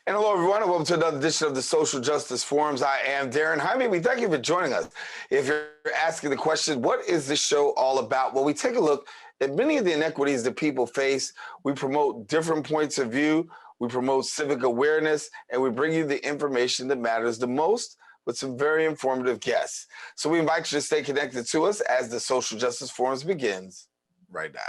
And hello, everyone, and welcome to another edition of the Social Justice Forums. I am Daren. Jaime, we thank you for joining us. If you're asking the question, what is this show all about? Well, we take a look at many of the inequities that people face. We promote different points of view. We promote civic awareness, and we bring you the information that matters the most with some very informative guests. So we invite you to stay connected to us as the Social Justice Forums begins right now.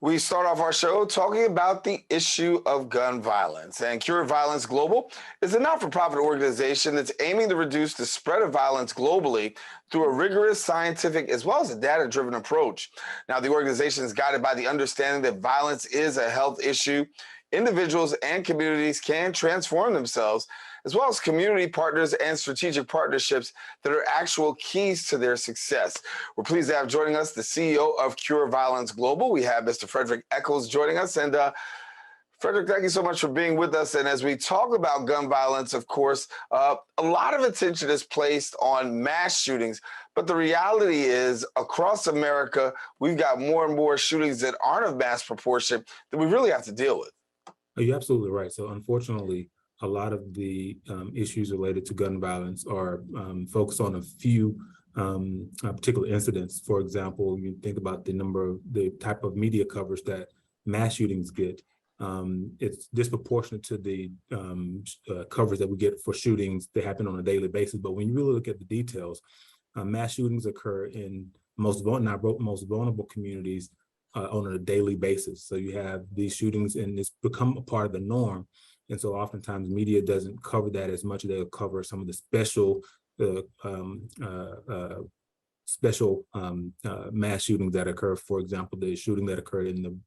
We start off our show talking about the issue of gun violence. And Cure Violence Global is a not-for-profit organization that's aiming to reduce the spread of violence globally through a rigorous scientific as well as a data-driven approach. Now, the organization is guided by the understanding that violence is a health issue. Individuals and communities can transform themselves, as well as community partners and strategic partnerships that are actual keys to their success. We're pleased to have joining us the CEO of Cure Violence Global. We have Mr. Fredrick Echols joining us. And Fredrick, thank you so much for being with us. And as we talk about gun violence, of course, a lot of attention is placed on mass shootings. But the reality is, across America, we've got more and more shootings that aren't of mass proportion that we really have to deal with. You're absolutely right. So unfortunately, a lot of the issues related to gun violence are focused on a few particular incidents. For example, you think about the type of media coverage that mass shootings get. It's disproportionate to the coverage that we get for shootings that happen on a daily basis. But when you really look at the details, mass shootings occur in most vulnerable communities on a daily basis. So you have these shootings and it's become a part of the norm. And so oftentimes media doesn't cover that as much as they'll cover some of the special mass shootings that occur. For example, the shooting that occurred in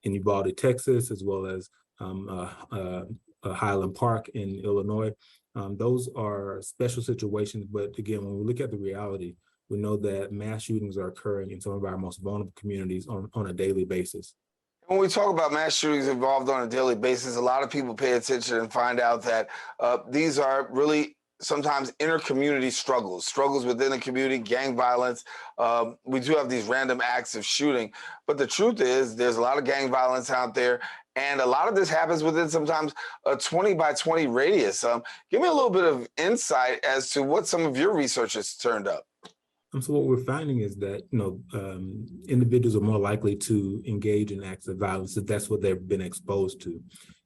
Uvalde, Texas, as well as Highland Park in Illinois. Those are special situations. But again, when we look at the reality, we know that mass shootings are occurring in some of our most vulnerable communities on a daily basis. When we talk about mass shootings involved on a daily basis, a lot of people pay attention and find out that these are really sometimes inter-community struggles within the community, gang violence. We do have these random acts of shooting. But the truth is there's a lot of gang violence out there. And a lot of this happens within sometimes a 20 by 20 radius. Give me a little bit of insight as to what some of your research has turned up. So what we're finding is that, individuals are more likely to engage in acts of violence if that's what they've been exposed to.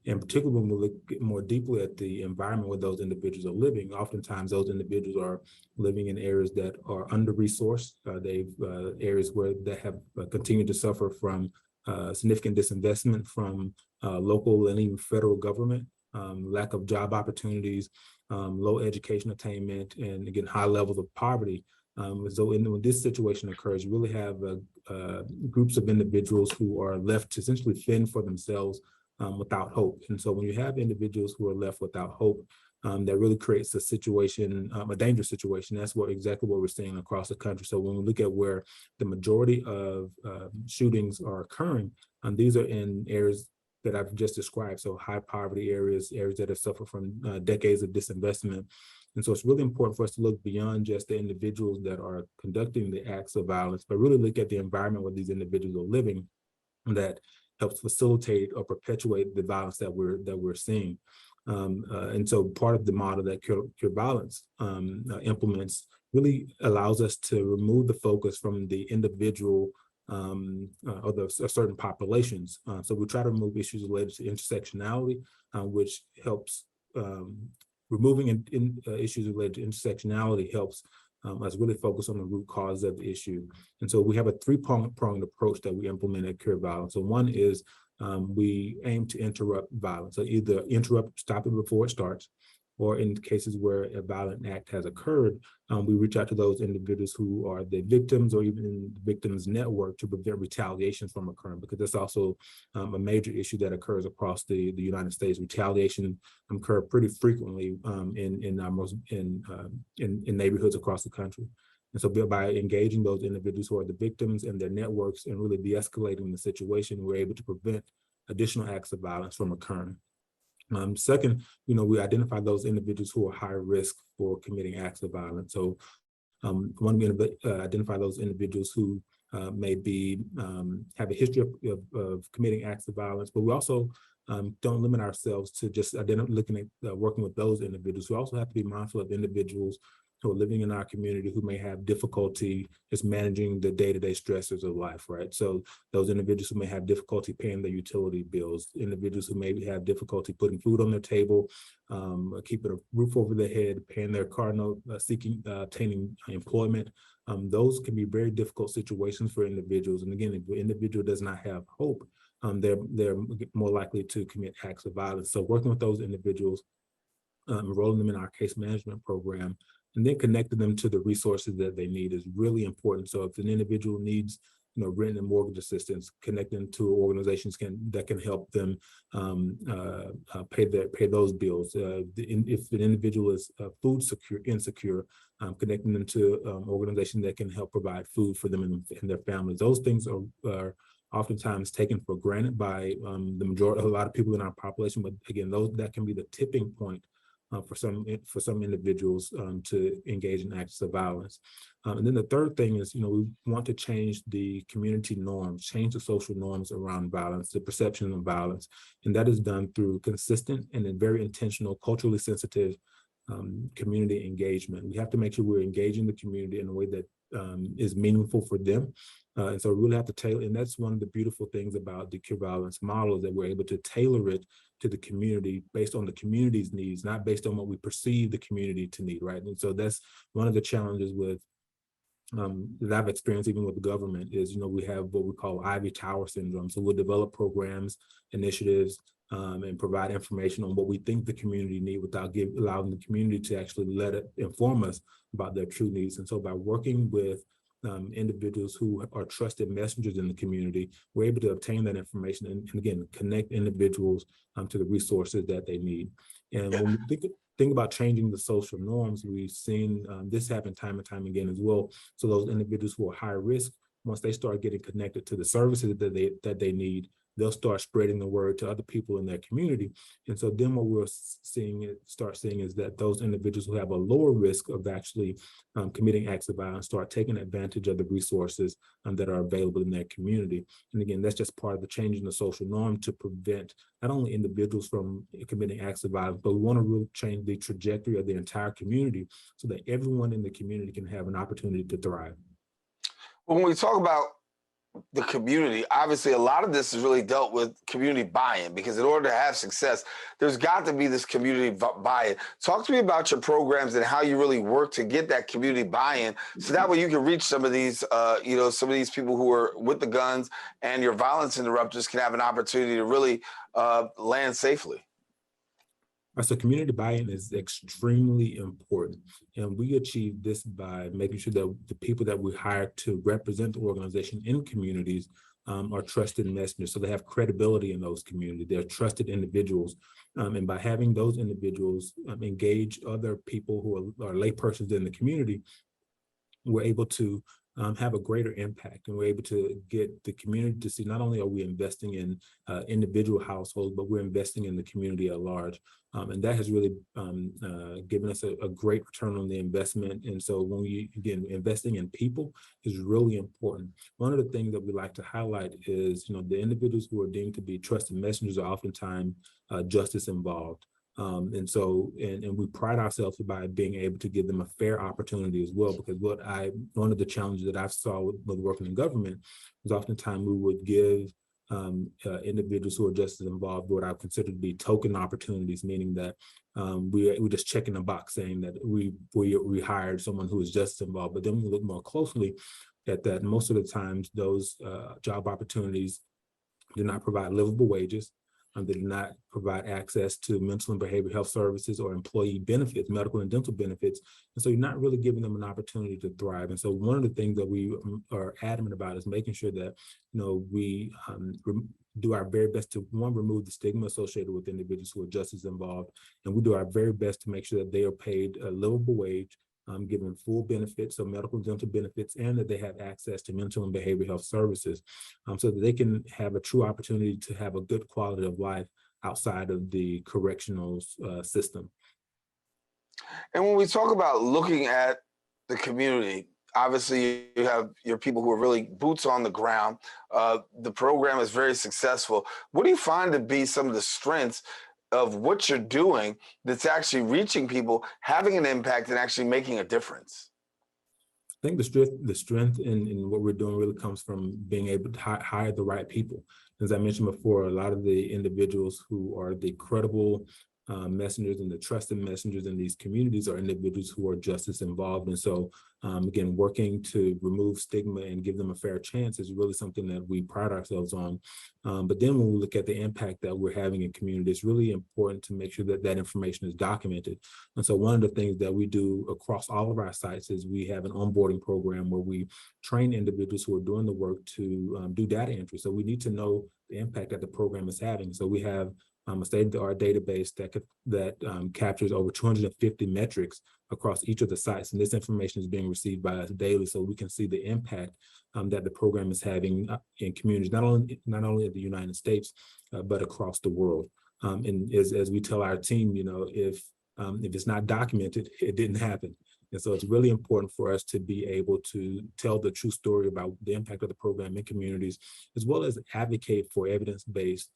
And particularly when we look more deeply at the environment where those individuals are living, oftentimes those individuals are living in areas that are under-resourced. Areas where they have continued to suffer from significant disinvestment from local and even federal government, lack of job opportunities, low education attainment, and again, high levels of poverty. So when this situation occurs, you really have groups of individuals who are left to essentially fend for themselves without hope. And so when you have individuals who are left without hope, that really creates a situation, a dangerous situation. That's exactly what we're seeing across the country. So when we look at where the majority of shootings are occurring, these are in areas that I've just described. So high poverty areas that have suffered from decades of disinvestment. And so it's really important for us to look beyond just the individuals that are conducting the acts of violence, but really look at the environment where these individuals are living that helps facilitate or perpetuate the violence that we're seeing. And so part of the model that Cure Violence implements really allows us to remove the focus from the individual or certain populations. So we try to remove issues related to intersectionality, which helps removing issues related to intersectionality helps us really focus on the root cause of the issue. And so we have a three-pronged approach that we implement at Cure Violence. So one is we aim to interrupt violence. So either stop it before it starts, or in cases where a violent act has occurred, we reach out to those individuals who are the victims or even in the victims' network to prevent retaliation from occurring, because that's also a major issue that occurs across the United States. Retaliation occurs pretty frequently in neighborhoods across the country. And so by engaging those individuals who are the victims and their networks and really de-escalating the situation, we're able to prevent additional acts of violence from occurring. Second, we identify those individuals who are high risk for committing acts of violence. So one, we identify those individuals who may be have a history of committing acts of violence, but we also don't limit ourselves to just looking at working with those individuals. We also have to be mindful of individuals who are living in our community who may have difficulty just managing the day-to-day stressors of life, right? So those individuals who may have difficulty paying their utility bills, individuals who maybe have difficulty putting food on their table, keeping a roof over their head, paying their car note, obtaining employment. Those can be very difficult situations for individuals. And again, if the individual does not have hope, they're more likely to commit acts of violence. So working with those individuals, enrolling them in our case management program, and then connecting them to the resources that they need is really important. So if an individual needs, rent and mortgage assistance, connect them to organizations that can help them pay those bills. If an individual is food insecure, connecting them to organizations that can help provide food for them and their families. Those things are oftentimes taken for granted by a lot of people in our population. But again, that can be the tipping point for some individuals to engage in acts of violence. And then the third thing is, we want to change the community norms, change the social norms around violence, the perception of violence. And that is done through consistent and a very intentional, culturally sensitive community engagement. We have to make sure we're engaging the community in a way that is meaningful for them. And so we really have to tailor, and that's one of the beautiful things about the cure violence model, is that we're able to tailor it to the community based on the community's needs, not based on what we perceive the community to need, right? And so that's one of the challenges with that I've experienced even with the government is, we have what we call Ivy Tower syndrome. So we'll develop programs, initiatives, and provide information on what we think the community need without allowing the community to actually let it inform us about their true needs. And so by working with individuals who are trusted messengers in the community, we're able to obtain that information and again, connect individuals to the resources that they need. And when we think about changing the social norms, we've seen this happen time and time again as well. So those individuals who are high risk, once they start getting connected to the services that they need, they'll start spreading the word to other people in their community. And so then what we're start seeing is that those individuals who have a lower risk of actually committing acts of violence start taking advantage of the resources that are available in their community. And again, that's just part of the change in the social norm to prevent not only individuals from committing acts of violence, but we want to really change the trajectory of the entire community so that everyone in the community can have an opportunity to thrive. When we talk about the community, obviously a lot of this is really dealt with community buy-in, because in order to have success, there's got to be this community buy-in. Talk to me about your programs and how you really work to get that community buy-in, so that way you can reach some of these, some of these people who are with the guns, and your violence interrupters can have an opportunity to really land safely. So community buy-in is extremely important, and we achieve this by making sure that the people that we hire to represent the organization in communities are trusted messengers, so they have credibility in those communities. They're trusted individuals, and by having those individuals engage other people who are laypersons in the community, we're able to have a greater impact, and we're able to get the community to see not only are we investing in individual households, but we're investing in the community at large. And that has really given us a great return on the investment. And so when investing in people is really important. One of the things that we like to highlight is, the individuals who are deemed to be trusted messengers are oftentimes justice involved. And we pride ourselves by being able to give them a fair opportunity as well, because one of the challenges that I saw with working in government was oftentimes we would give individuals who are justice involved what I consider to be token opportunities, meaning that we just check in a box saying that we hired someone who is justice involved. But then we look more closely at that. Most of the times, those job opportunities do not provide livable wages. They do not provide access to mental and behavioral health services or employee benefits, medical and dental benefits. And so you're not really giving them an opportunity to thrive. And so one of the things that we are adamant about is making sure that, we do our very best to, one, remove the stigma associated with individuals who are justice involved. And we do our very best to make sure that they are paid a livable wage, given full benefits, so medical and dental benefits, and that they have access to mental and behavioral health services, so that they can have a true opportunity to have a good quality of life outside of the correctional system. And when we talk about looking at the community, obviously you have your people who are really boots on the ground. The program is very successful. What do you find to be some of the strengths of what you're doing that's actually reaching people, having an impact, and actually making a difference? I think the strength in what we're doing really comes from being able to hire the right people. As I mentioned before, a lot of the individuals who are the credible messengers and the trusted messengers in these communities are individuals who are justice involved. And so, again, working to remove stigma and give them a fair chance is really something that we pride ourselves on. But then when we look at the impact that we're having in community, it's really important to make sure that that information is documented. And so one of the things that we do across all of our sites is we have an onboarding program where we train individuals who are doing the work to do data entry. So we need to know the impact that the program is having. So we have a state-of-the-art database that captures over 250 metrics across each of the sites. And this information is being received by us daily, so we can see the impact that the program is having in communities, not only in the United States, but across the world. And as we tell our team, if it's not documented, it didn't happen. And so it's really important for us to be able to tell the true story about the impact of the program in communities, as well as advocate for evidence-based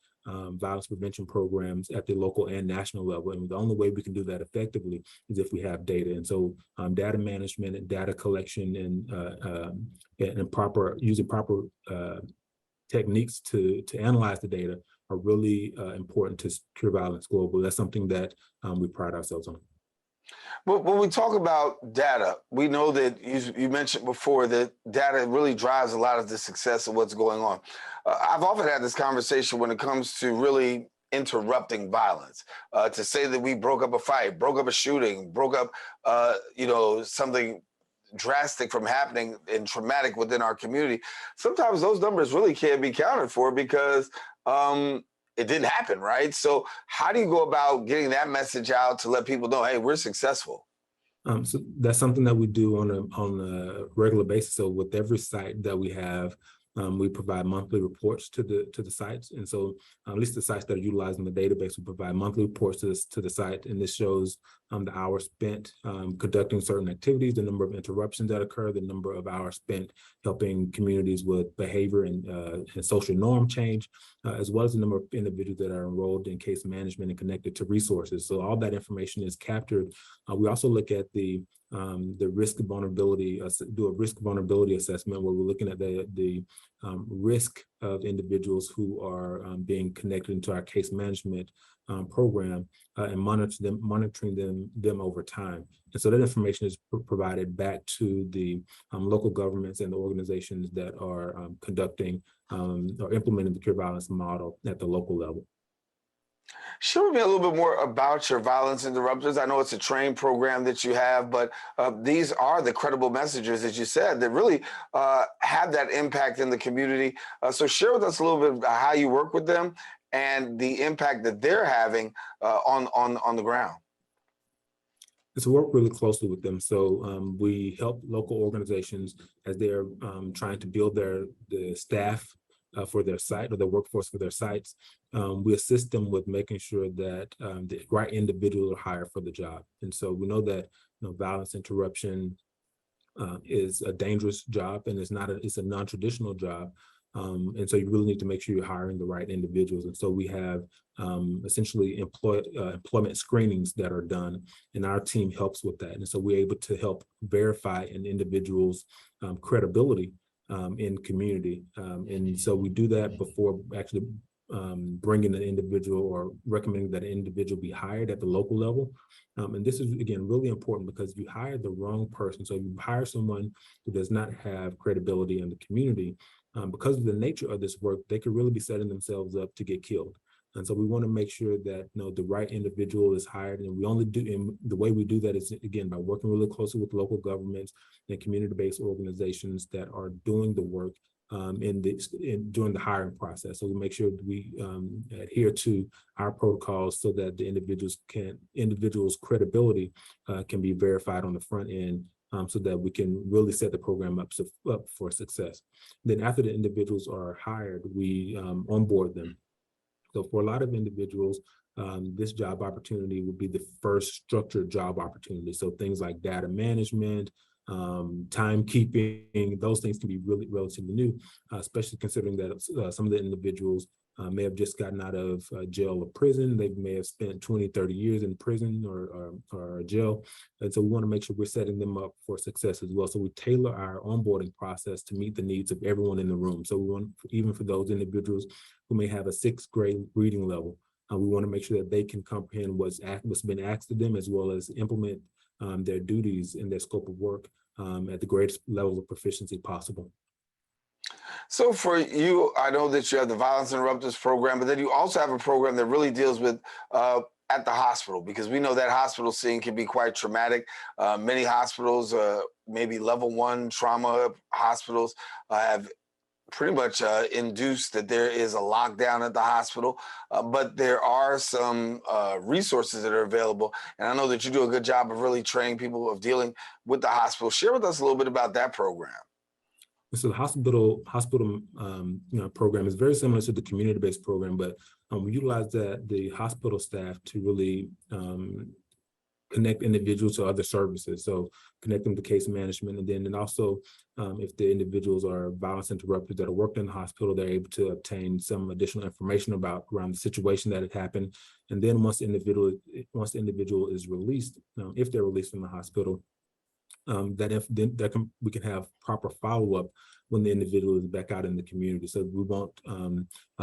violence prevention programs at the local and national level. And the only way we can do that effectively is if we have data. And so data management and data collection and using proper techniques to analyze the data are really important to secure violence globally. That's something that we pride ourselves on. Well, when we talk about data, we know that you mentioned before that data really drives a lot of the success of what's going on. I've often had this conversation when it comes to really interrupting violence. To say that we broke up a fight, broke up a shooting, broke up, something drastic from happening and traumatic within our community. Sometimes those numbers really can't be counted for because it didn't happen, right? So how do you go about getting that message out to let people know, hey, we're successful? So that's something that we do on a regular basis. So with every site that we have, we provide monthly reports to the sites. And so at least the sites that are utilizing the database, we provide monthly reports to the site. And this shows the hours spent conducting certain activities, the number of interruptions that occur, the number of hours spent helping communities with behavior and social norm change, as well as the number of individuals that are enrolled in case management and connected to resources. So all that information is captured. We also look at the risk vulnerability, do a risk vulnerability assessment where we're looking at the risk of individuals who are being connected into our case management program and monitoring them over time. And so that information is provided back to the local governments and the organizations that are conducting or implementing the cure violence model at the local level. Share with me a little bit more about your violence interrupters. I know it's a trained program that you have, but these are the credible messengers, as you said, that really have that impact in the community. So share with us a little bit about how you work with them and the impact that they're having on the ground. So we work really closely with them. So we help local organizations as they're trying to build the staff for their site or the workforce for their sites. We assist them with making sure that the right individuals are hired for the job. And so we know that violence interruption is a dangerous job, and it's a non-traditional job. And so you really need to make sure you're hiring the right individuals. And so we have essentially employment screenings that are done, and our team helps with that. And so we're able to help verify an individual's credibility in community. And so we do that before actually bringing an individual or recommending that an individual be hired at the local level. And this is, again, really important because if you hire the wrong person, so if you hire someone who does not have credibility in the community, because of the nature of this work, they could really be setting themselves up to get killed. And so we want to make sure that the right individual is hired, and the way we do that is, again, by working really closely with local governments and community-based organizations that are doing the work during the hiring process. So we make sure that we adhere to our protocols so that the individual's credibility can be verified on the front end, so that we can really set the program up for success. Then after the individuals are hired, we onboard them. So for a lot of individuals, this job opportunity would be the first structured job opportunity. So things like data management, timekeeping, those things can be really relatively new, especially considering that some of the individuals may have just gotten out of jail or prison. They may have spent 20, 30 years in prison or jail. And so we want to make sure we're setting them up for success as well. So we tailor our onboarding process to meet the needs of everyone in the room. So we want, even for those individuals who may have a 6th grade reading level, we want to make sure that they can comprehend what's been asked of them, as well as implement their duties and their scope of work at the greatest level of proficiency possible. So for you, I know that you have the Violence Interrupters program, but then you also have a program that really deals with at the hospital, because we know that hospital scene can be quite traumatic. Many hospitals, maybe level 1 trauma hospitals, have pretty much induced that there is a lockdown at the hospital, but there are some resources that are available. And I know that you do a good job of really training people of dealing with the hospital. Share with us a little bit about that program. So the hospital program is very similar to the community-based program, but we utilize the hospital staff to really connect individuals to other services. So connect them to case management, and also if the individuals are violence interrupters that are working in the hospital, they're able to obtain some additional information around the situation that had happened. And then once the individual is released, if they're released from the hospital, we can have proper follow-up when the individual is back out in the community. So we want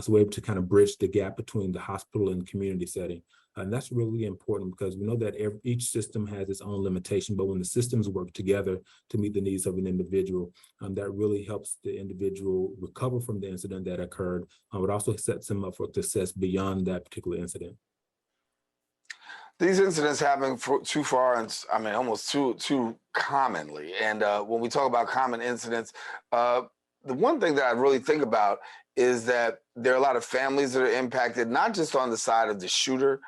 we're able to kind of bridge the gap between the hospital and community setting. And that's really important, because we know that each system has its own limitation, but when the systems work together to meet the needs of an individual, that really helps the individual recover from the incident that occurred, but also sets them up for success beyond that particular incident. These incidents happen too far, and I mean, almost too commonly. And when we talk about common incidents, the one thing that I really think about is that there are a lot of families that are impacted, not just on the side of the shooter,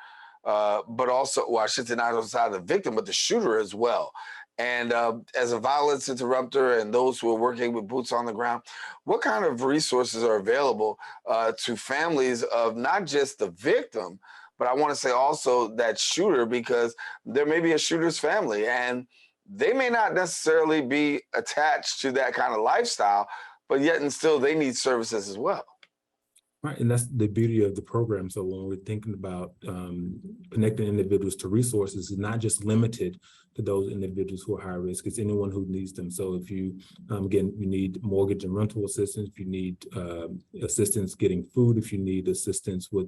but also, well, I should say not on the side of the victim, but the shooter as well. And as a violence interrupter and those who are working with boots on the ground, what kind of resources are available to families of not just the victim, but I want to say also that shooter, because there may be a shooter's family and they may not necessarily be attached to that kind of lifestyle, but yet and still they need services as well. Right, and that's the beauty of the program. So when we're thinking about connecting individuals to resources, it's not just limited to those individuals who are high risk. It's anyone who needs them. So if you, again, you need mortgage and rental assistance, if you need assistance getting food, if you need assistance with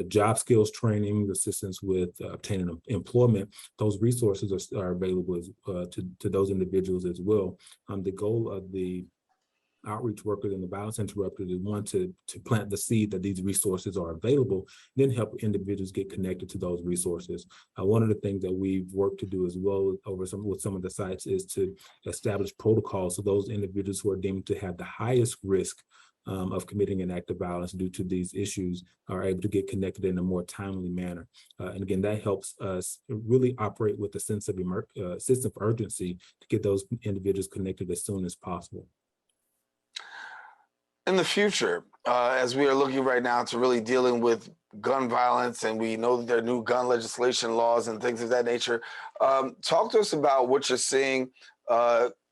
job skills training, assistance with obtaining employment, those resources are available to those individuals as well. The goal of the outreach workers and the violence interrupters is one, to plant the seed that these resources are available, then help individuals get connected to those resources. One of the things that we've worked to do as well with some of the sites is to establish protocols so those individuals who are deemed to have the highest risk of committing an act of violence due to these issues are able to get connected in a more timely manner. And again, that helps us really operate with a sense of urgency to get those individuals connected as soon as possible. In the future, as we are looking right now to really dealing with gun violence, and we know that there are new gun legislation laws and things of that nature, talk to us about what you're seeing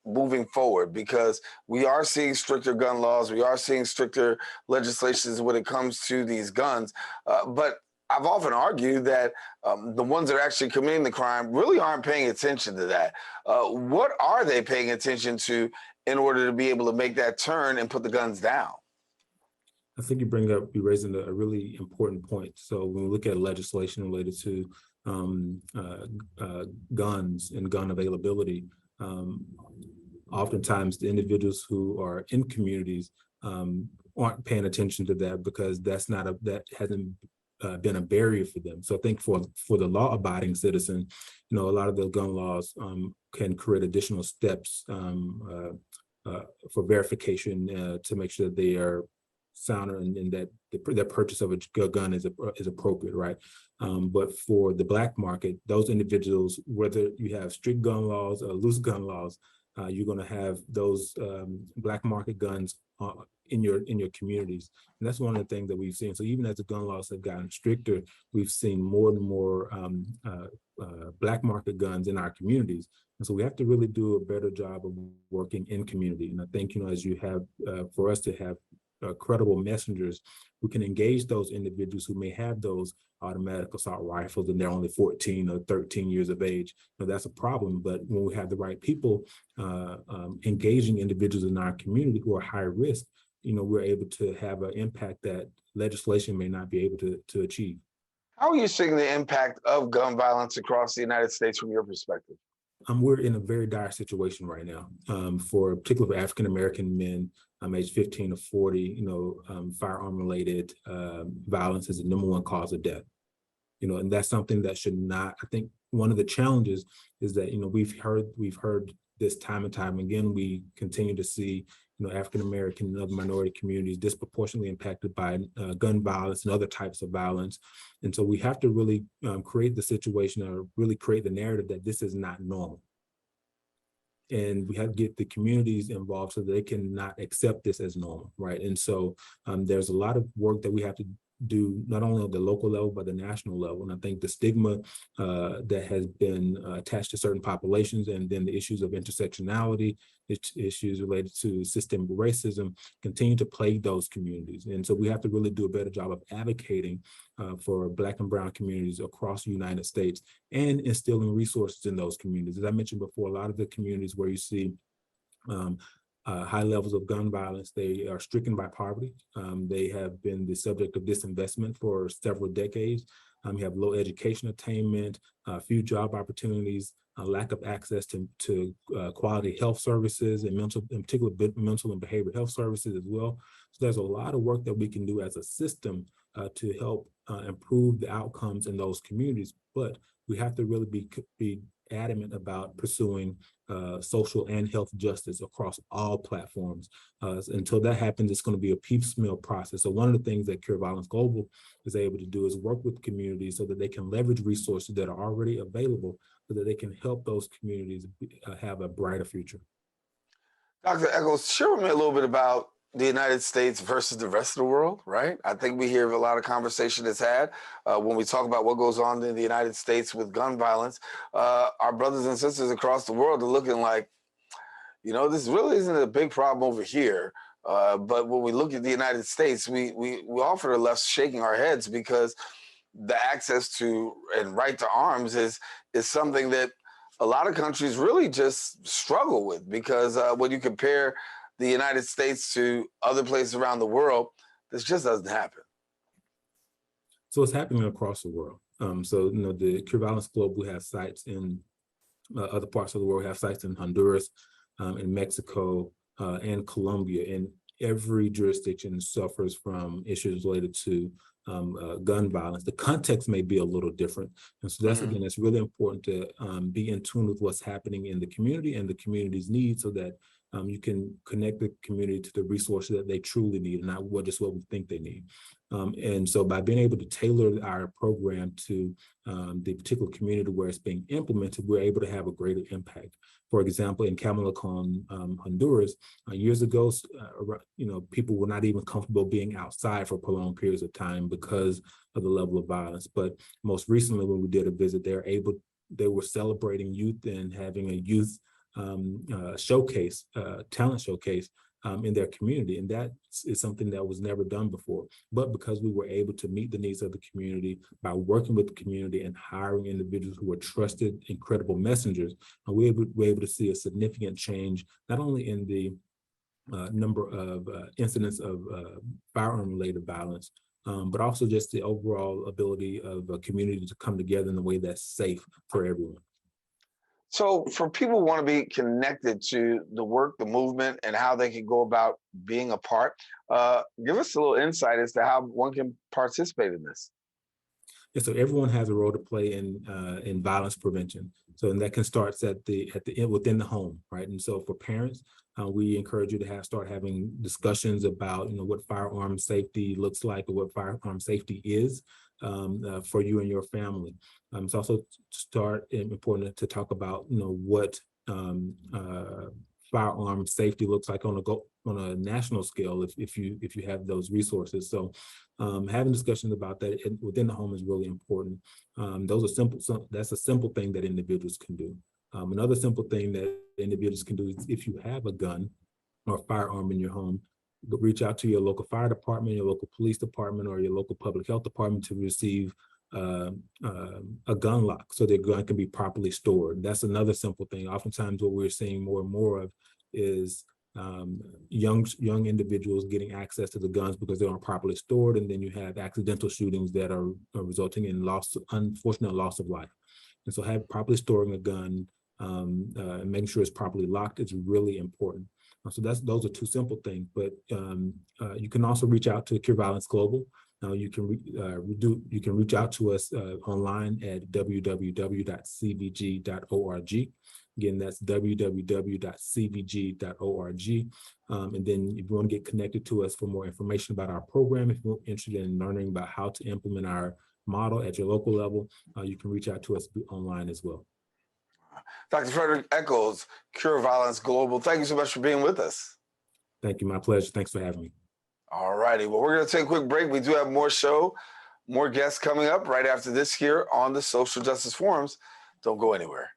moving forward, because we are seeing stricter gun laws, we are seeing stricter legislations when it comes to these guns, but I've often argued that the ones that are actually committing the crime really aren't paying attention to that. What are they paying attention to in order to be able to make that turn and put the guns down? I think you're raising a really important point. So when we look at legislation related to guns and gun availability, oftentimes the individuals who are in communities aren't paying attention to that, because that hasn't been a barrier for them. So I think for the law-abiding citizen, a lot of the gun laws can create additional steps for verification to make sure that they are sound and that the purchase of a gun is appropriate, right? But for the black market, those individuals, whether you have strict gun laws or loose gun laws, you're going to have those black market guns in your communities. And that's one of the things that we've seen. So even as the gun laws have gotten stricter, we've seen more and more black market guns in our communities. And so we have to really do a better job of working in community. And I think, as you have, for us to have credible messengers who can engage those individuals who may have those automatic assault rifles and they're only 14 or 13 years of age, that's a problem. But when we have the right people engaging individuals in our community who are high risk, we're able to have an impact that legislation may not be able to achieve. How are you seeing the impact of gun violence across the United States from your perspective? We're in a very dire situation right now, particularly for African American men, aged 15 to 40. Firearm-related violence is the #1 cause of death. And that's something that should not. I think one of the challenges is that we've heard this time and time again. We continue to see African American and other minority communities disproportionately impacted by gun violence and other types of violence. And so we have to really create the situation, or really create the narrative that this is not normal. And we have to get the communities involved so that they can not accept this as normal, right? And so there's a lot of work that we have to do, not only at the local level, but the national level. And I think the stigma that has been attached to certain populations, and then the issues of intersectionality, issues related to systemic racism, continue to plague those communities. And so we have to really do a better job of advocating for Black and brown communities across the United States, and instilling resources in those communities. As I mentioned before, a lot of the communities where you see high levels of gun violence, they are stricken by poverty. They have been the subject of disinvestment for several decades. You have low education attainment, few job opportunities, lack of access to quality health services, and in particular mental and behavioral health services as well. So there's a lot of work that we can do as a system to help improve the outcomes in those communities. But we have to really be adamant about pursuing social and health justice across all platforms. Until that happens, it's going to be a piecemeal process. So one of the things that Cure Violence Global is able to do is work with communities so that they can leverage resources that are already available, so that they can help those communities have a brighter future. Dr. Echols, share with me a little bit about the United States versus the rest of the world, right? I think we hear a lot of conversation that's had when we talk about what goes on in the United States with gun violence. Our brothers and sisters across the world are looking like, this really isn't a big problem over here. But when we look at the United States, we often are left shaking our heads, because the access to and right to arms is something that a lot of countries really just struggle with, because when you compare the United States to other places around the world, this just doesn't happen. So it's happening across the world. The Cure Violence Global has sites in other parts of the world. We have sites in Honduras, in Mexico, and Colombia. And every jurisdiction suffers from issues related to gun violence. The context may be a little different. And so again, it's really important to be in tune with what's happening in the community and the community's needs, so that you can connect the community to the resources that they truly need, and not just what we think they need. And so by being able to tailor our program to the particular community where it's being implemented, we're able to have a greater impact. For example, in Camalacon, Honduras, years ago, people were not even comfortable being outside for prolonged periods of time because of the level of violence. But most recently, when we did a visit, they were celebrating youth and having a youth showcase, talent showcase in their community. And that is something that was never done before. But because we were able to meet the needs of the community by working with the community and hiring individuals who were trusted and credible messengers, we were able to see a significant change, not only in the number of incidents of firearm-related violence, but also just the overall ability of a community to come together in a way that's safe for everyone. So for people who want to be connected to the work, the movement, and how they can go about being a part, give us a little insight as to how one can participate in this. Yeah, so everyone has a role to play in violence prevention. So, and that can start at the end, within the home, right? And so for parents, we encourage you to start having discussions about what firearm safety looks like, or what firearm safety is for you and your family. It's also important to talk about what firearm safety looks like on a national scale if you have those resources. So having discussions about that within the home is really important. Those are simple. That's a simple thing that individuals can do. Another simple thing that individuals can do is if you have a gun or a firearm in your home, reach out to your local fire department, your local police department, or your local public health department to receive a gun lock so their gun can be properly stored. That's another simple thing. Oftentimes what we're seeing more and more of is young individuals getting access to the guns because they aren't properly stored, and then you have accidental shootings that are resulting in unfortunate loss of life. And so properly storing a gun and making sure it's properly locked is really important. So those are two simple things, but you can also reach out to Cure Violence Global. You can reach out to us online at www.cvg.org. Again, that's www.cvg.org. And then if you want to get connected to us for more information about our program, if you're interested in learning about how to implement our model at your local level, you can reach out to us online as well. Dr. Fredrick Echols, Cure Violence Global, thank you so much for being with us. Thank you. My pleasure. Thanks for having me. All righty. Well, we're going to take a quick break. We do have more guests coming up right after this here on the Social Justice Forums. Don't go anywhere.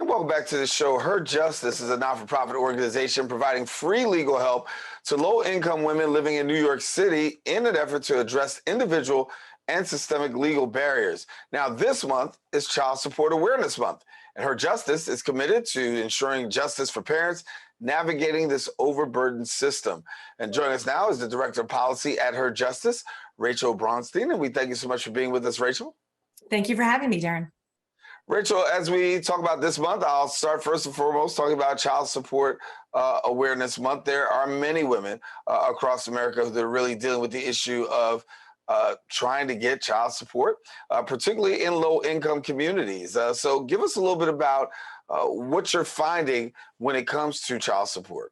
Welcome back to the show. Her Justice is a not-for-profit organization providing free legal help to low-income women living in New York City in an effort to address individual and systemic legal barriers. Now, this month is Child Support Awareness Month, and Her Justice is committed to ensuring justice for parents navigating this overburdened system. And joining us now is the Director of Policy at Her Justice, Rachel Braunstein, and we thank you so much for being with us, Rachel. Thank you for having me, Daren. Rachel, as we talk about this month, I'll start first and foremost talking about Child Support Awareness Month. There are many women across America that are really dealing with the issue of trying to get child support, particularly in low-income communities. So give us a little bit about what you're finding when it comes to child support.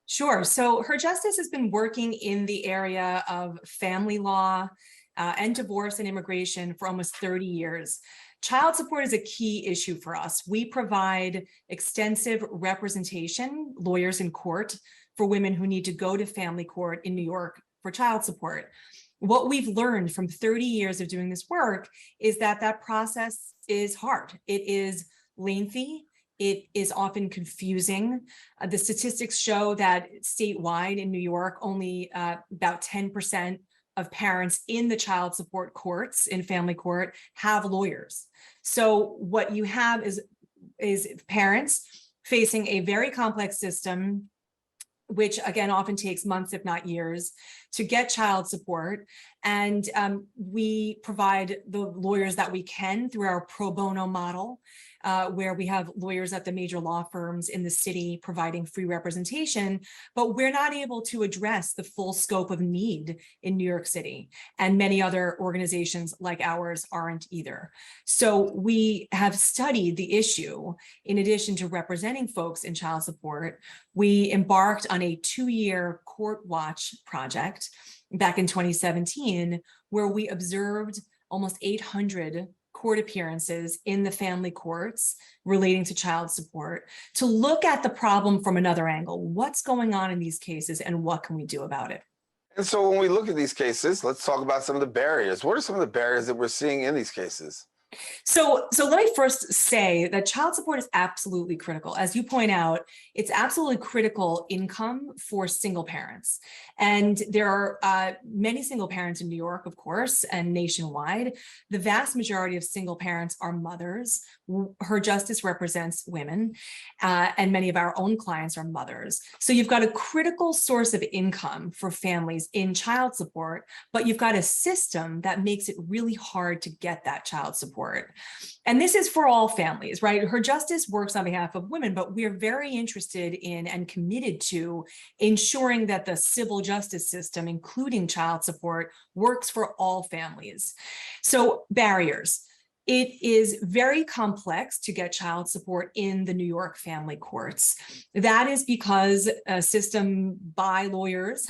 Sure. So Her Justice has been working in the area of family law and divorce and immigration for almost 30 years. Child support is a key issue for us. We provide extensive representation, lawyers in court, for women who need to go to family court in New York for child support. What we've learned from 30 years of doing this work is that that process is hard. It is lengthy. It is often confusing. The statistics show that statewide in New York, only about 10% of parents in the child support courts, in family court, have lawyers. So what you have is parents facing a very complex system, which again often takes months, if not years, to get child support. And we provide the lawyers that we can through our pro bono model, where we have lawyers at the major law firms in the city providing free representation, but we're not able to address the full scope of need in New York City. And many other organizations like ours aren't either. So we have studied the issue. In addition to representing folks in child support, we embarked on a 2-year court watch project back in 2017, where we observed almost 800 court appearances in the family courts relating to child support to look at the problem from another angle. What's going on in these cases and what can we do about it? And so when we look at these cases, let's talk about some of the barriers. What are some of the barriers that we're seeing in these cases? So let me first say that child support is absolutely critical. As you point out, it's absolutely critical income for single parents. And there are many single parents in New York, of course, and nationwide. The vast majority of single parents are mothers. Her Justice represents women, and many of our own clients are mothers. So you've got a critical source of income for families in child support, but you've got a system that makes it really hard to get that child support. And this is for all families, right? Her Justice works on behalf of women, but we're very interested in and committed to ensuring that the civil justice system, including child support, works for all families. So barriers. It is very complex to get child support in the New York family courts. That is because a system by lawyers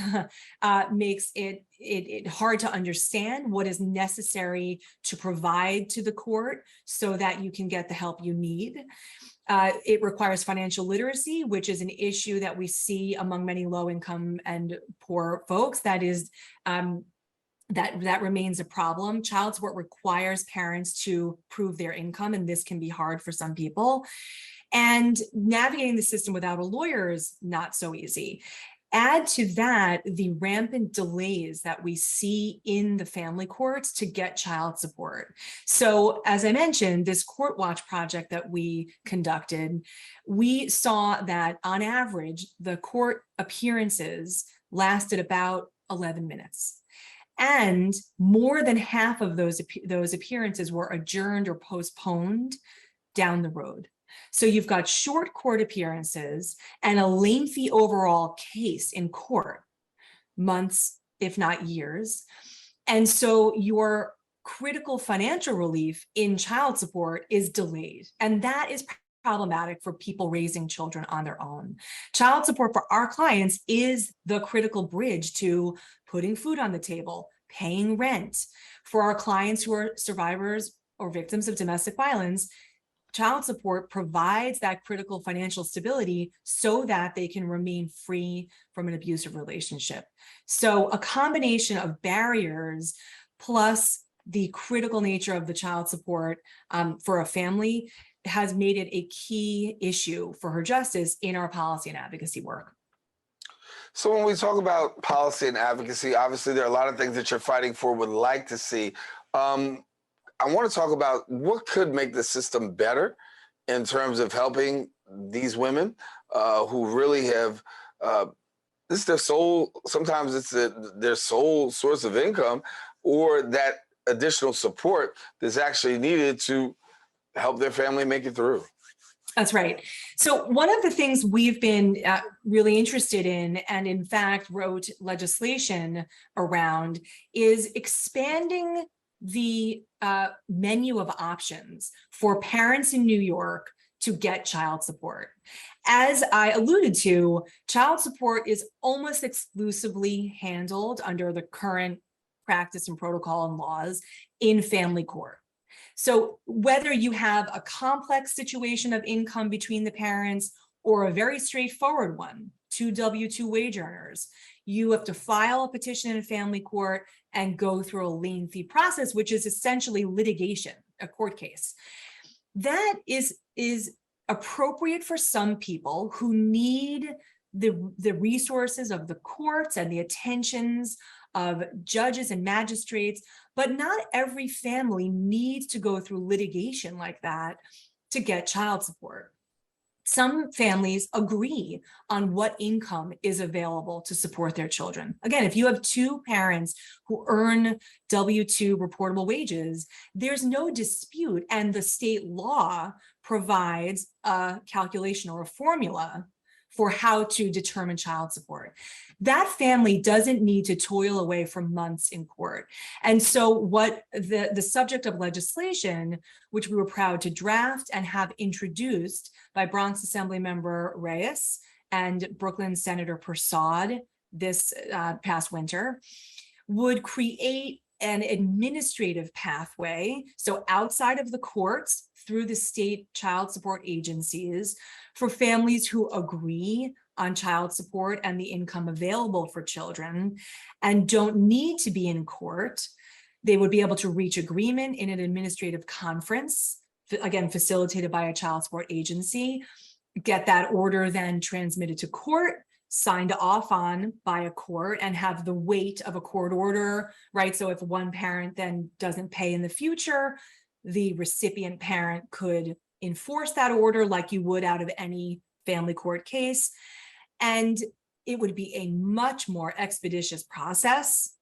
makes it hard to understand what is necessary to provide to the court so that you can get the help you need. It requires financial literacy, which is an issue that we see among many low-income and poor folks. That is that remains a problem. Child support requires parents to prove their income, and this can be hard for some people. And navigating the system without a lawyer is not so easy. Add to that the rampant delays that we see in the family courts to get child support. So as I mentioned, this court watch project that we conducted, we saw that on average, the court appearances lasted about 11 minutes. And more than half of those appearances were adjourned or postponed down the road. So you've got short court appearances and a lengthy overall case in court, months, if not years. And so your critical financial relief in child support is delayed. And that is problematic for people raising children on their own. Child support for our clients is the critical bridge to putting food on the table, paying rent. For our clients who are survivors or victims of domestic violence, child support provides that critical financial stability so that they can remain free from an abusive relationship. So a combination of barriers plus the critical nature of the child support for a family has made it a key issue for her justice in our policy and advocacy work. So when we talk about policy and advocacy, obviously there are a lot of things that you're fighting for, would like to see. I want to talk about what could make the system better in terms of helping these women who really have, this is their sole, sometimes it's their sole source of income, or that additional support that's actually needed to help their family make it through. That's right. So one of the things we've been really interested in, and in fact wrote legislation around, is expanding the menu of options for parents in New York to get child support. As I alluded to, child support is almost exclusively handled under the current practice and protocol and laws in family court. So whether you have a complex situation of income between the parents or a very straightforward one, two W-2 wage earners, you have to file a petition in family court and go through a lengthy process, which is essentially litigation, a court case. That is appropriate for some people who need the resources of the courts and the attentions of judges and magistrates, but not every family needs to go through litigation like that to get child support. Some families agree on what income is available to support their children. Again, if you have two parents who earn W-2 reportable wages, there's no dispute, and the state law provides a calculation or a formula for how to determine child support. That family doesn't need to toil away for months in court. And so what the subject of legislation, which we were proud to draft and have introduced by Bronx Assembly Member Reyes and Brooklyn Senator Persaud this past winter, would create an administrative pathway, so outside of the courts, through the state child support agencies, for families who agree on child support and the income available for children and don't need to be in court. They would be able to reach agreement in an administrative conference, again, facilitated by a child support agency, get that order then transmitted to court, signed off on by a court, and have the weight of a court order, right? So if one parent then doesn't pay in the future, the recipient parent could enforce that order like you would out of any family court case. And it would be a much more expeditious process.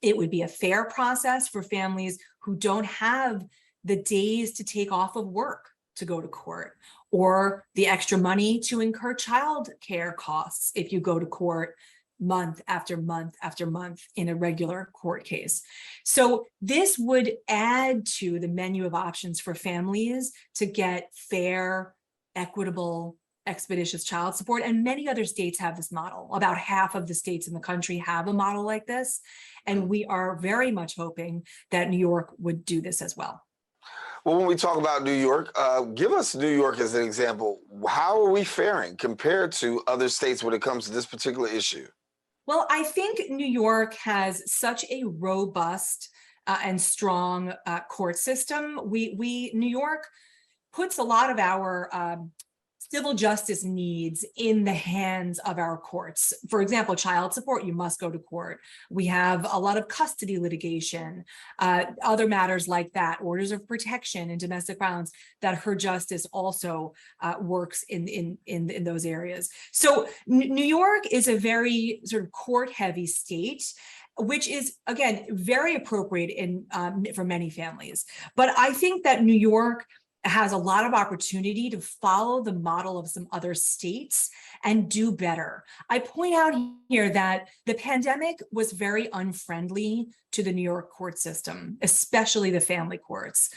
It would be a fair process for families who don't have the days to take off of work to go to court, or the extra money to incur child care costs if you go to court month after month after month in a regular court case. So this would add to the menu of options for families to get fair, equitable, expeditious child support. And many other states have this model. About half of the states in the country have a model like this. And we are very much hoping that New York would do this as well. Well, when we talk about New York, give us New York as an example. How are we faring compared to other states when it comes to this particular issue? Well, I think New York has such a robust and strong court system. New York puts a lot of our civil justice needs in the hands of our courts. For example, child support, you must go to court. We have a lot of custody litigation, other matters like that, orders of protection and domestic violence, that her justice also works in those areas. So New York is a very sort of court-heavy state, which is, again, very appropriate for many families. But I think that New York has a lot of opportunity to follow the model of some other states and do better. I point out here that the pandemic was very unfriendly to the New York court system, especially the family courts.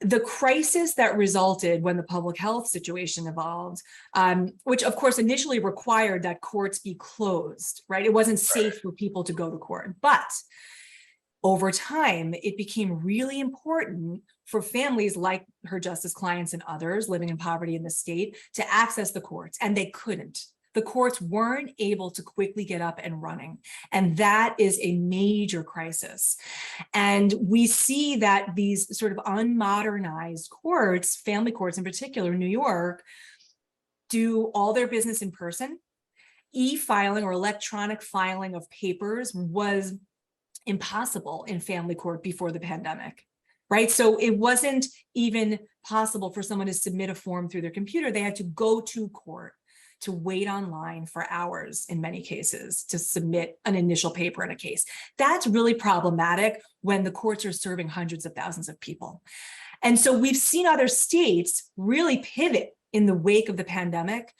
The crisis that resulted when the public health situation evolved, which of course initially required that courts be closed, right? It wasn't safe for people to go to court, but over time, it became really important for families like her justice clients and others living in poverty in the state to access the courts, and they couldn't. The courts weren't able to quickly get up and running. And that is a major crisis. And we see that these sort of unmodernized courts, family courts in particular, New York, do all their business in person. E-filing or electronic filing of papers was impossible in family court before the pandemic, right? So it wasn't even possible for someone to submit a form through their computer. They had to go to court, to wait online for hours in many cases to submit an initial paper in a case. That's really problematic when the courts are serving hundreds of thousands of people. And so we've seen other states really pivot in the wake of the pandemic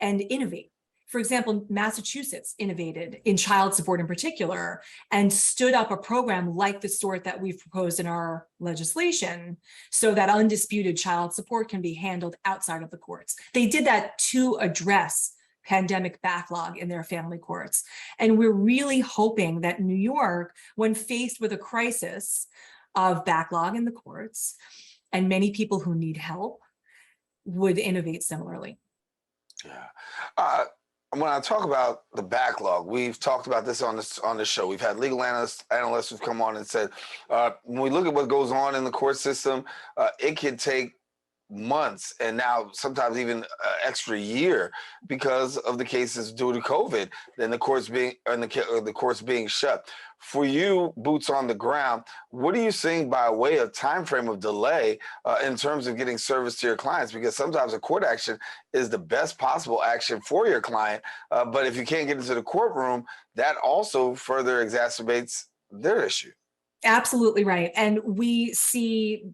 and innovate. For example, Massachusetts innovated in child support in particular and stood up a program like the sort that we've proposed in our legislation so that undisputed child support can be handled outside of the courts. They did that to address pandemic backlog in their family courts. And we're really hoping that New York, when faced with a crisis of backlog in the courts and many people who need help, would innovate similarly. Yeah. When I talk about the backlog, we've talked about this on the show. We've had legal analysts who've come on and said, when we look at what goes on in the court system, it can take months and now sometimes even an extra year because of the cases due to COVID, then the courts being shut. For you, boots on the ground, what are you seeing by way of time frame of delay in terms of getting service to your clients? Because sometimes a court action is the best possible action for your client, but if you can't get into the courtroom, that also further exacerbates their issue. Absolutely right. And we see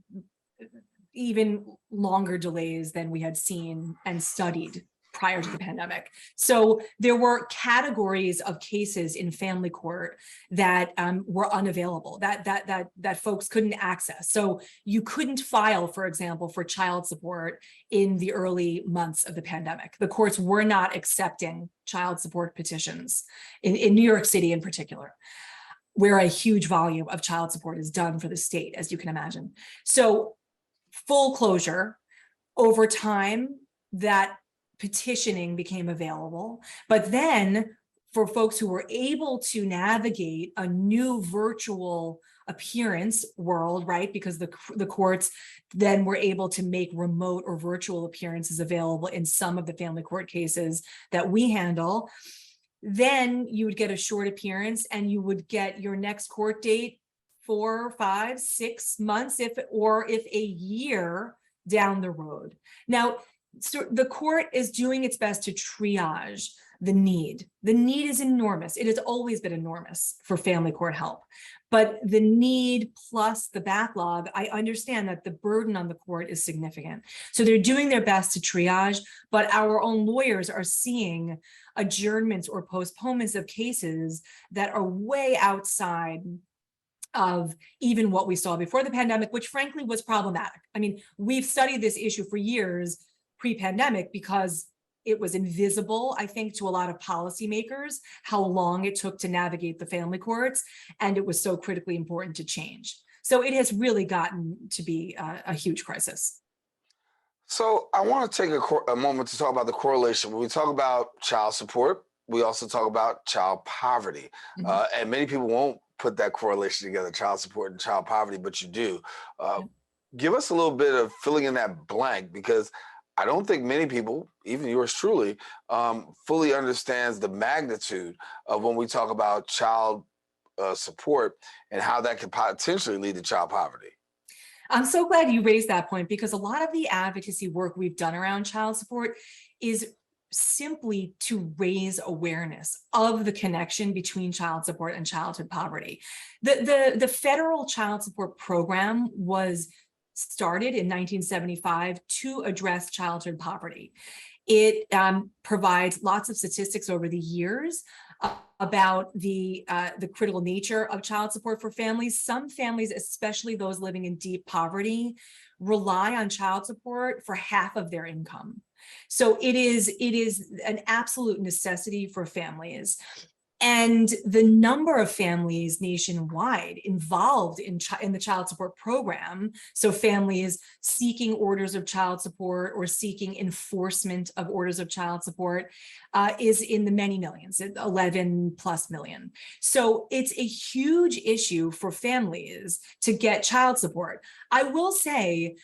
even longer delays than we had seen and studied prior to the pandemic. So there were categories of cases in family court that were unavailable, that folks couldn't access. So you couldn't file, for example, for child support in the early months of the pandemic. The courts were not accepting child support petitions in New York City in particular, where a huge volume of child support is done for the state, as you can imagine. So full closure, over time, that petitioning became available. But then for folks who were able to navigate a new virtual appearance world, right? Because the courts then were able to make remote or virtual appearances available in some of the family court cases that we handle. Then you would get a short appearance and you would get your next court date 4, 5, 6 months, if a year down the road. Now, so the court is doing its best to triage the need. The need is enormous. It has always been enormous for family court help. But the need plus the backlog, I understand that the burden on the court is significant. So they're doing their best to triage, but our own lawyers are seeing adjournments or postponements of cases that are way outside of even what we saw before the pandemic, which frankly was problematic. I mean, we've studied this issue for years pre-pandemic because it was invisible, I think, to a lot of policymakers, how long it took to navigate the family courts, and it was so critically important to change. So it has really gotten to be a huge crisis. So I want to take a moment to talk about the correlation. When we talk about child support, we also talk about child poverty. And many people won't put that correlation together, child support and child poverty, but you do. Give us a little bit of filling in that blank, because I don't think many people, even yours truly, fully understands the magnitude of when we talk about child support and how that could potentially lead to child poverty. I'm so glad you raised that point, because a lot of the advocacy work we've done around child support is simply to raise awareness of the connection between child support and childhood poverty. The federal child support program was started in 1975 to address childhood poverty. It provides lots of statistics over the years about the critical nature of child support for families. Some families, especially those living in deep poverty, rely on child support for half of their income. So it is an absolute necessity for families. And the number of families nationwide involved in the child support program, so families seeking orders of child support or seeking enforcement of orders of child support, is in the many millions, 11 plus million. So it's a huge issue for families to get child support. I will say,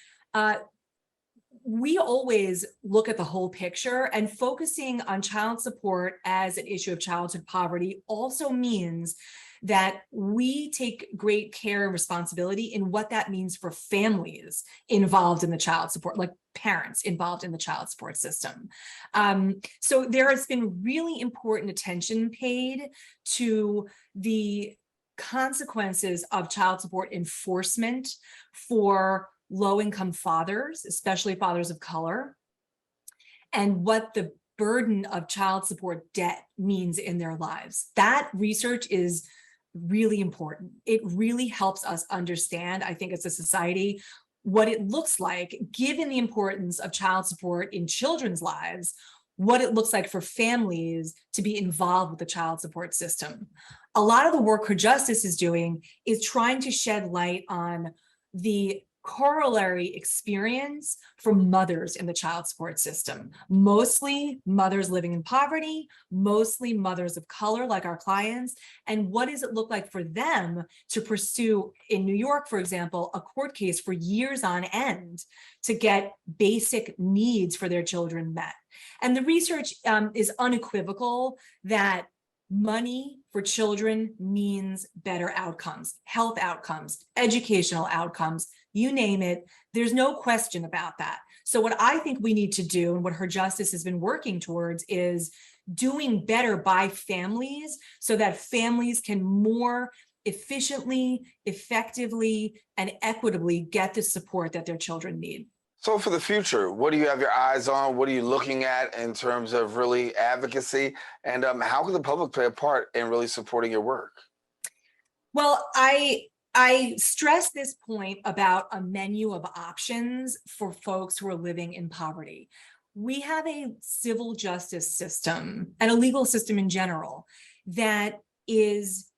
we always look at the whole picture, and focusing on child support as an issue of childhood poverty also means that we take great care and responsibility in what that means for families involved in the child support, like parents involved in the child support system. So there has been really important attention paid to the consequences of child support enforcement for low-income fathers, especially fathers of color, and what the burden of child support debt means in their lives. That research is really important. It really helps us understand, I think, as a society, what it looks like, given the importance of child support in children's lives, what it looks like for families to be involved with the child support system. A lot of the work Her Justice is doing is trying to shed light on the corollary experience for mothers in the child support system, mostly mothers living in poverty, mostly mothers of color like our clients, and what does it look like for them to pursue, in New York, for example, a court case for years on end to get basic needs for their children met. And the research is unequivocal that money for children means better outcomes, health outcomes, educational outcomes, you name it. There's no question about that. So what I think we need to do, and what Her Justice has been working towards, is doing better by families so that families can more efficiently, effectively, and equitably get the support that their children need. So for the future, what do you have your eyes on? What are you looking at in terms of really advocacy? And how can the public play a part in really supporting your work? Well, I stress this point about a menu of options for folks who are living in poverty. We have a civil justice system and a legal system in general that is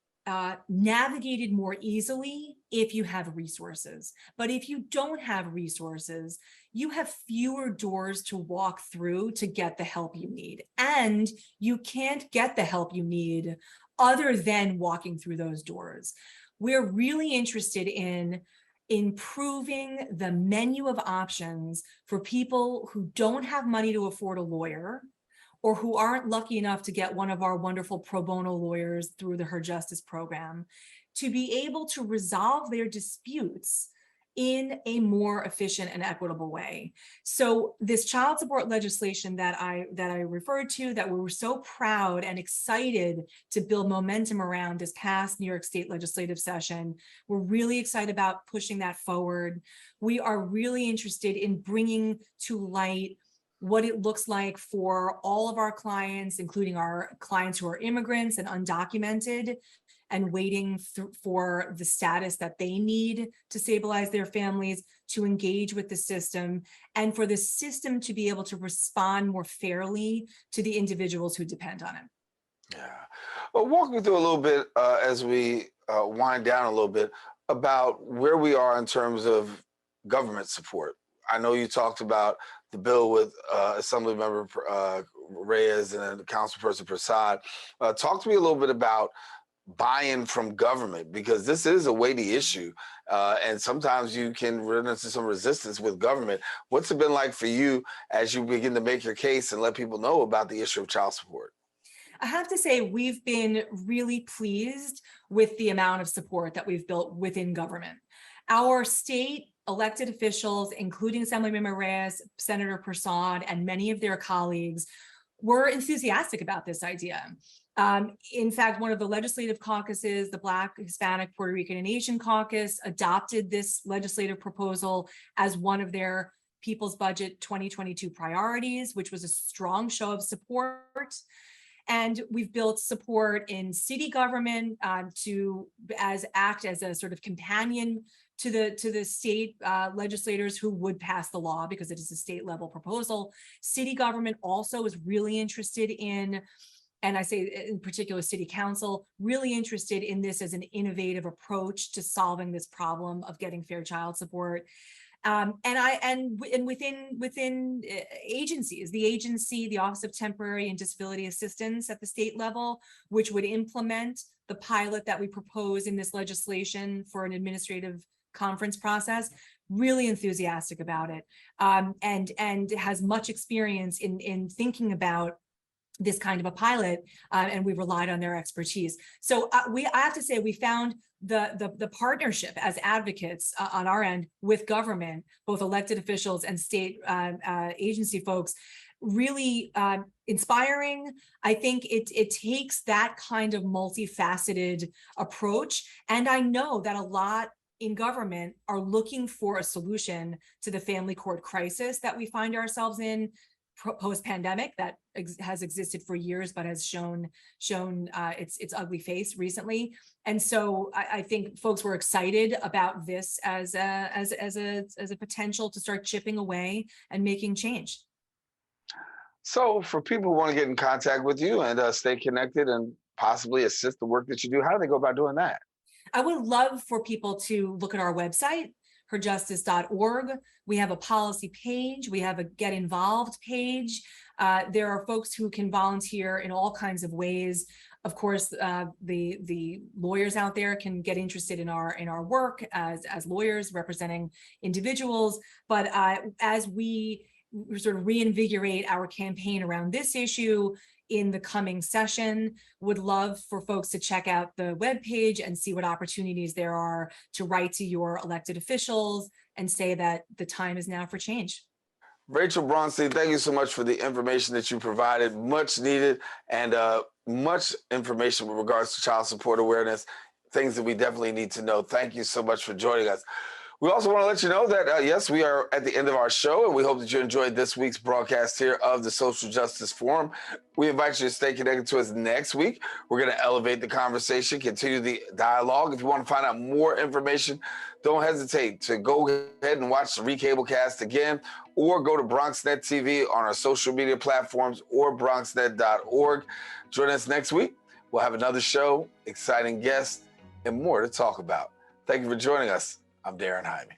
navigated more easily if you have resources. But if you don't have resources, you have fewer doors to walk through to get the help you need. And you can't get the help you need other than walking through those doors. We're really interested in improving the menu of options for people who don't have money to afford a lawyer, or who aren't lucky enough to get one of our wonderful pro bono lawyers through the Her Justice program, to be able to resolve their disputes in a more efficient and equitable way. So this child support legislation that I referred to, that we were so proud and excited to build momentum around this past New York State legislative session, we're really excited about pushing that forward. We are really interested in bringing to light what it looks like for all of our clients, including our clients who are immigrants and undocumented and waiting for the status that they need to stabilize their families, to engage with the system, and for the system to be able to respond more fairly to the individuals who depend on it. Yeah. Well, walk me through a little bit as we wind down a little bit about where we are in terms of government support. I know you talked about the bill with Assemblymember Reyes and Councilperson Prasad. Talk to me a little bit about buy-in from government, because this is a weighty issue, and sometimes you can run into some resistance with government. What's it been like for you as you begin to make your case and let people know about the issue of child support? I have to say, we've been really pleased with the amount of support that we've built within government. Our state elected officials, including Assemblymember Reyes, Senator Prasad, and many of their colleagues, were enthusiastic about this idea. In fact, one of the legislative caucuses, the Black, Hispanic, Puerto Rican, and Asian caucus, adopted this legislative proposal as one of their People's Budget 2022 priorities, which was a strong show of support. And we've built support in city government to act as a sort of companion to the state legislators who would pass the law, because it is a state level proposal. City government also is really interested in and I say in particular city council, really interested in this as an innovative approach to solving this problem of getting fair child support. And within agencies, the Office of Temporary and Disability Assistance at the state level, which would implement the pilot that we propose in this legislation for an administrative conference process, really enthusiastic about it, and has much experience in thinking about this kind of a pilot, and we relied on their expertise. So I have to say, we found the partnership as advocates on our end with government, both elected officials and state agency folks, really inspiring. I think it takes that kind of multifaceted approach, and I know that a lot in government are looking for a solution to the family court crisis that we find ourselves in post-pandemic, that has existed for years but has shown its ugly face recently. And so I think folks were excited about this as a potential to start chipping away and making change. So for people who want to get in contact with you and stay connected and possibly assist the work that you do, how do they go about doing that? I would love for people to look at our website, herjustice.org. We have a policy page. We have a get involved page. There are folks who can volunteer in all kinds of ways. Of course, the lawyers out there can get interested in our work as lawyers representing individuals. But as we sort of reinvigorate our campaign around this issue in the coming session, would love for folks to check out the webpage and see what opportunities there are to write to your elected officials and say that the time is now for change. Rachel Braunstein, thank you so much for the information that you provided, much needed, and much information with regards to child support awareness, things that we definitely need to know. Thank you so much for joining us. We also want to let you know that, yes, we are at the end of our show, and we hope that you enjoyed this week's broadcast here of the Social Justice Forum. We invite you to stay connected to us next week. We're going to elevate the conversation, continue the dialogue. If you want to find out more information, don't hesitate to go ahead and watch the Recablecast again, or go to BronxNet TV on our social media platforms or BronxNet.org. Join us next week. We'll have another show, exciting guests, and more to talk about. Thank you for joining us. I'm Daren Jaime.